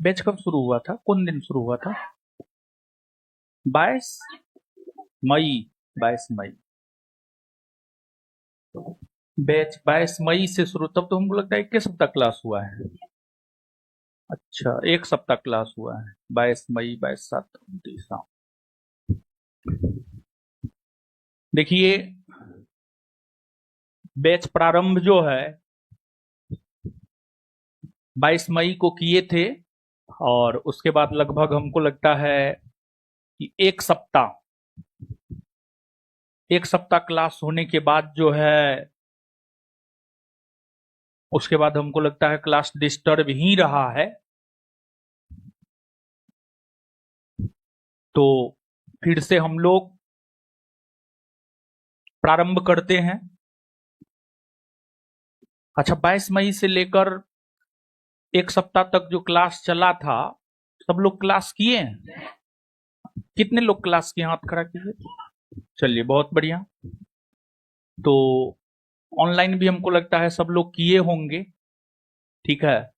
Batch कब शुरू हुआ था, कौन दिन शुरू हुआ था? 22 मई। 22 मई बैच 22 मई से शुरू, तब तो हमको लगता है 21 सप्ताह क्लास हुआ है। अच्छा, 1 सप्ताह क्लास हुआ है। 22 मई, 22, 7, 29। हाँ, देखिए बैच प्रारंभ जो है 22 मई को किए थे, और उसके बाद लगभग हमको लगता है कि 1 सप्ताह क्लास होने के बाद जो है, उसके बाद हमको लगता है क्लास डिस्टर्ब ही रहा है। तो फिर से हम लोग प्रारंभ करते हैं। अच्छा, 22 मई से लेकर 1 सप्ताह तक जो क्लास चला था, सब लोग क्लास किए हैं? कितने लोग क्लास किए, हाथ खड़ा कीजिए। चलिए, बहुत बढ़िया। तो ऑनलाइन भी हमको लगता है सब लोग किए होंगे, ठीक है।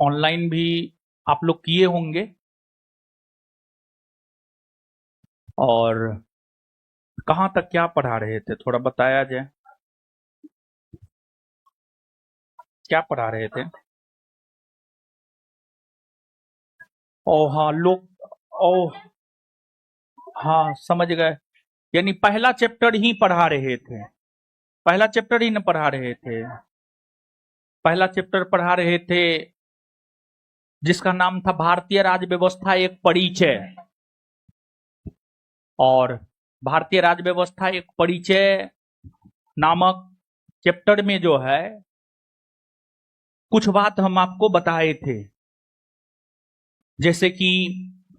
ऑनलाइन भी आप लोग किए होंगे। और कहाँ तक क्या पढ़ा रहे थे, थोड़ा बताया जाए, क्या पढ़ा रहे थे? ओ हाँ, लोग, ओ हाँ, समझ गए। यानी पहला चैप्टर ही पढ़ा रहे थे, पहला चैप्टर ही न पढ़ा रहे थे। पहला चैप्टर पढ़ा रहे थे जिसका नाम था भारतीय राज्य व्यवस्था एक परिचय। और भारतीय राज्य व्यवस्था एक परिचय नामक चैप्टर में जो है कुछ बात हम आपको बताए थे, जैसे कि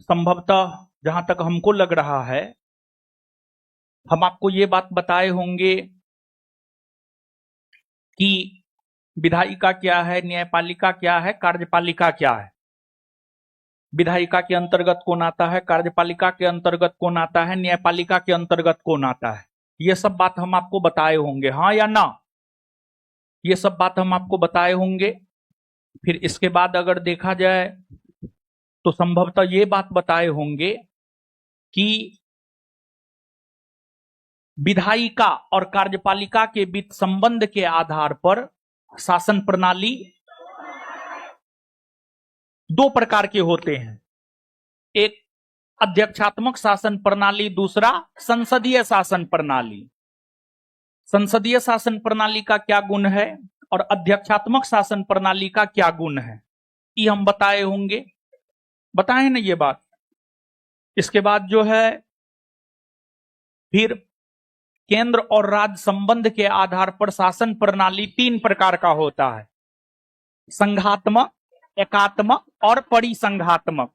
संभवतः जहां तक हमको लग रहा है, हम आपको ये बात बताए होंगे कि विधायिका क्या है, न्यायपालिका क्या है, कार्यपालिका क्या है। विधायिका के अंतर्गत कौन आता है, कार्यपालिका के अंतर्गत कौन आता है, न्यायपालिका के अंतर्गत कौन आता है, ये सब बात हम आपको बताए होंगे, हाँ या ना? ये सब बात हम आपको बताए होंगे। फिर इसके बाद अगर देखा जाए तो संभवतः ये बात बताए होंगे कि विधायिका और कार्यपालिका के बीच संबंध के आधार पर शासन प्रणाली दो प्रकार के होते हैं, एक अध्यक्षात्मक शासन प्रणाली, दूसरा संसदीय शासन प्रणाली। संसदीय शासन प्रणाली का क्या गुण है और अध्यक्षात्मक शासन प्रणाली का क्या गुण है, ये हम बताए होंगे, बताए ना ये बात। इसके बाद जो है फिर केंद्र और राज्य संबंध के आधार पर शासन प्रणाली 3 प्रकार का होता है, संघात्मक, एकात्मक और परिसंघात्मक।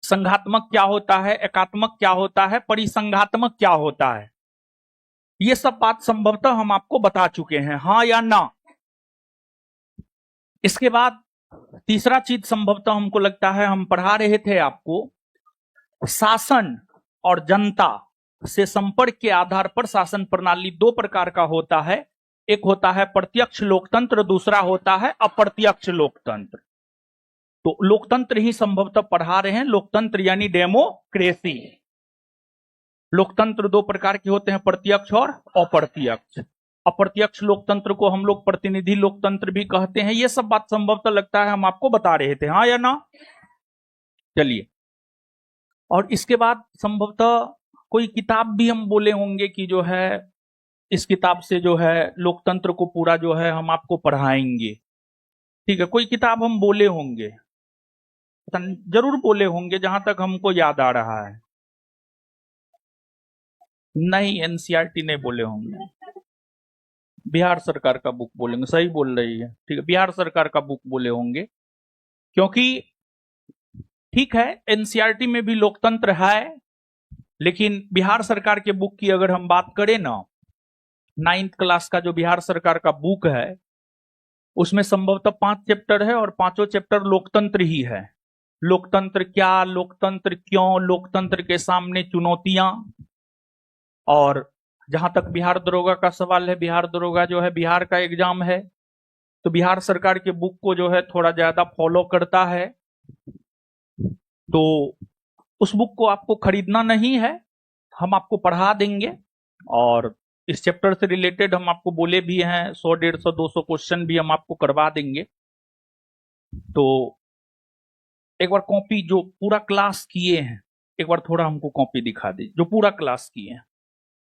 संघात्मक क्या होता है, एकात्मक क्या होता है, परिसंघात्मक क्या होता है, ये सब बात संभवतः हम आपको बता चुके हैं, हाँ या ना? इसके बाद तीसरा चीज संभवतः हमको लगता है हम पढ़ा रहे थे आपको, शासन और जनता से संपर्क के आधार पर शासन प्रणाली 2 प्रकार का होता है, एक होता है प्रत्यक्ष लोकतंत्र, दूसरा होता है अप्रत्यक्ष लोकतंत्र। तो लोकतंत्र ही संभवतः पढ़ा रहे हैं, लोकतंत्र यानी डेमोक्रेसी। लोकतंत्र 2 प्रकार के होते हैं, प्रत्यक्ष और अप्रत्यक्ष। अप्रत्यक्ष लोकतंत्र को हम लोग प्रतिनिधि लोकतंत्र भी कहते हैं। ये सब बात संभवतः लगता है हम आपको बता रहे थे, हाँ या ना? चलिए, और इसके बाद संभवतः कोई किताब भी हम बोले होंगे कि जो है इस किताब से जो है लोकतंत्र को पूरा जो है हम आपको पढ़ाएंगे, ठीक है। कोई किताब हम बोले होंगे, जरूर बोले होंगे, जहां तक हमको याद आ रहा है। नहीं, एनसीईआरटी नहीं बोले होंगे, बिहार सरकार का बुक बोलेंगे, सही बोल रही है, ठीक है, बिहार सरकार का बुक बोले होंगे। क्योंकि ठीक है, एनसीईआरटी में भी लोकतंत्र है, लेकिन बिहार सरकार के बुक की अगर हम बात करें ना, 9th क्लास का जो बिहार सरकार का बुक है उसमें संभवतः 5 चैप्टर है और 5 चैप्टर लोकतंत्र ही है। लोकतंत्र क्या, लोकतंत्र क्यों, लोकतंत्र के सामने चुनौतियां, और जहां तक बिहार दरोगा का सवाल है, बिहार दरोगा जो है बिहार का एग्जाम है, तो बिहार सरकार के बुक को जो है थोड़ा ज्यादा फॉलो करता है, तो उस बुक को आपको खरीदना नहीं है, हम आपको पढ़ा देंगे। और इस चैप्टर से रिलेटेड हम आपको बोले भी हैं 100, 150, 200 क्वेश्चन भी हम आपको करवा देंगे। तो एक बार कॉपी जो पूरा क्लास किए हैं, एक बार थोड़ा हमको कॉपी दिखा दीजिए जो पूरा क्लास किए हैं।